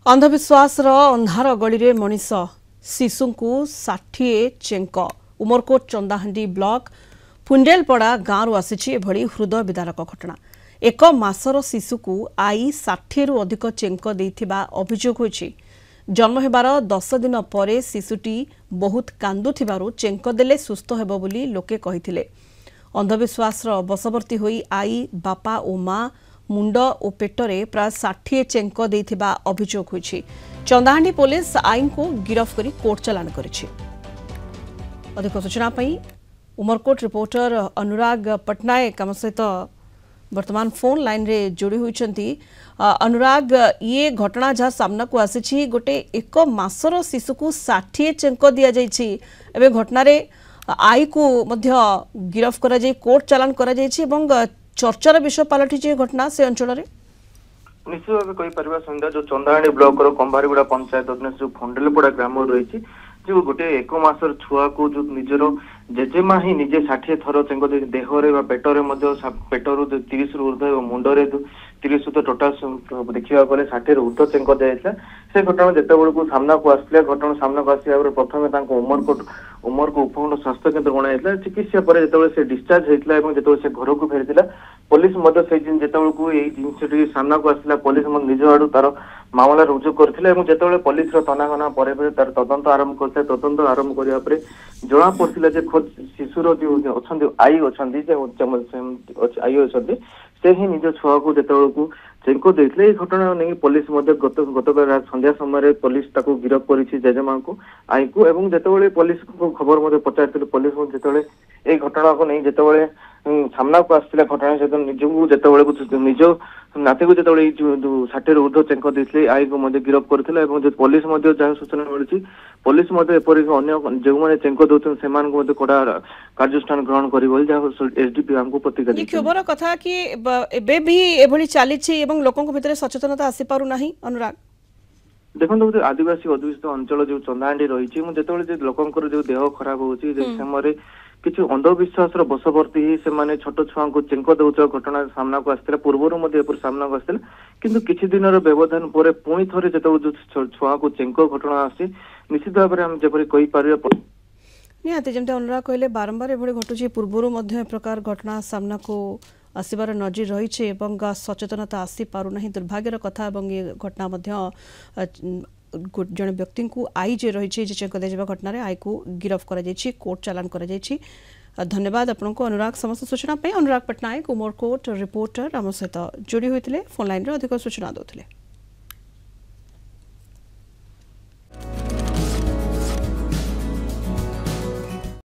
अंधविश्वास अंधार गली रे मनीष शिशु को 60 चेंक उमरकोट चंदाहांडी ब्लॉक फुंडेलपड़ा गांव आसी हृदय विदारक घटना। एक मासर शिशु को आई 60 रु अधिक चेंक देथिबा अभियोग होइछि। जन्म हेबार 10 दिन पर शिशुटी बहुत कांदुथिबारु चेंक देले सुस्थ हेबो बोली लोके कहिथिले। अंधविश्वास बशवर्ती होई आई बापा और मां मुंड और पेटरे प्राय 60 चेंक देथिबा अभियोग होइछि। चंदाहांडी पुलिस आईन को गिरफ्त करी कोर्ट चालान करिछि। अधिक सूचना पई उमरकोट रिपोर्टर अनुराग पटनायक आम सहित वर्तमान फोन लाइन रे जोड़ी होइछंती। अनुराग, ये घटना जहाँ सामना को आसी गोटे एक मासर शिशु को 60 चेंक दिया जाइछि। एबे घटना रे आई को मध्य गिरफ्त करा जाई कोर्ट चालान करा जाइछि एवं चर्चार विषय पलटि घटना से अंचल रे निश्चित भाव कहीपर संध्या जो चंदाहांडी ब्लॉक कंभारीगुड़ा पंचायत अधीन जो फुंडेलपड़ा ग्राम रही जो गोटे एक मासर छुआ को जो निजर जेजेमा ही निजे 60 थर चेंक देहरे पेटरे पेटर 30 रु ऊर्ध मुंडरे 30 रु टोटाल देखा गले 60 रु ऊर्ध चेंक दिया से घटना जिते सामना को आसला घटना सामना को आसा प्रथम उमरको उपखंड स्वास्थ्य केन्द्र गणा चिकित्सा पर जो डिस्चार्ज होता है जो घर को फेरी पुलिस जिते सामना को आसला पुलिस निज आड़ तार मामला रुजु करथिले जो पुलिस तनाघना पर तार तदंत आरंभ करते तदंत आरंभ करने जना पड़ा जे खुद शिशुर जो अच्छा आई अच्छा आई अच्छा से ही निज छुआ को जो चेंक देते घटना नहीं पुलिस गतकाल संध्या समय पुलिस गिरफ्त कर जेजेमा को आई को एवं जिते पुलिस को खबर पचार पुलिस जो घटना को नहीं जिते सामना को आसला घटना सहित निजू जिते निज नाती को जो 60 रु ऊर्ध चेंक देते आई को गिरफ्त करथिले पुलिस जहाँ सूचना मिली पुलिस जो मैंने चेंक दौरान से कड़ा कार्यानुष्ठान ग्रहण कर एसडीपी हमको प्रतिक्रिया खबर कथा कि एबे भी एभली चली लोकों भीतर सचेतनता आसी पारु नाही। अनुराग देखो आदिवासी अध्युषित अंचल जो चंदाहांडी रही जो लोकंर जो देह खराब होची समय किसी अंधविश्वास बशवर्ती ही से छोट छुआ को चेंक दौच घटना सामना को आसला पूर्वर सामना को आसला किंतु किछि दिन व्यवधान पर पुणी थे जो छुआ को चेंक घटना आसी निश्चित भाव में जपरी कही पार निहाती जमते अनुराग कहले बारंबार एभली घटुची पूर्वर प्रकार घटना सामना को आसबार नजर रही सचेतनता आसी पारुना दुर्भाग्यर कथा ये घटना जड़े व्यक्ति को आई जे रही चेक दिया घटना आई को गिरफ्त कर कोर्ट चालान कर। धन्यवाद आपन को अनुराग समस्त सूचना पे। अनुराग पटनायक उमरकोट रिपोर्टर आम सहित जोड़ी होते फोन लाइन रे अधिक सूचना देते।